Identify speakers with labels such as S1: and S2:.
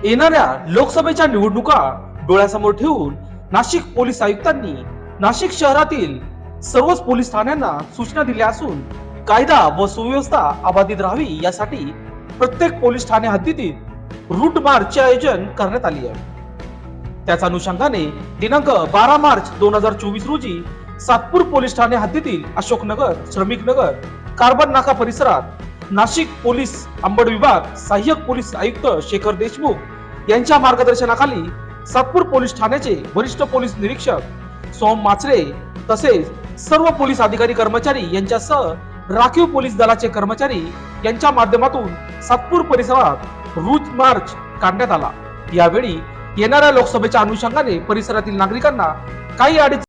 S1: येणाऱ्या लोकसभेच्या निवडणुका डोळ्यासमोर ठेवून नाशिक पोलीस आयुक्तांनी नाशिक शहरातील सर्वच पोलीस ठाण्यांना सूचना दिल्या असून कायदा व सुव्यवस्था अबाधित राहावी यासाठी प्रत्येक पोलीस ठाणे हद्दीतील रूट मार्चचे आयोजन करण्यात आले आहे। त्याच अनुषंगाने दिनांक 12 मार्च 2024 रोजी सातपूर पोलीस ठाणे हद्दीतील अशोकनगर, श्रमिक नगर, कार्बन नाका परिसरात नाशिक पोलीस अंबड विभाग सहाय्यक पोलीस आयुक्त शेखर देशमुख यांच्या मार्गदर्शनाखाली सातपूर पोलीस ठाण्याचे वरिष्ठ पोलीस निरीक्षक सोम माचरे तसेच सर्व पोलीस अधिकारी कर्मचारी यांच्यासह राखीव पोलीस दलाचे कर्मचारी यांच्या माध्यमातून सातपूर परिसरात रूट मार्च काढण्यात आला। यावेळी येणाऱ्या लोकसभेच्या अनुषंगाने परिसरातील नागरिकांना काही अडचणी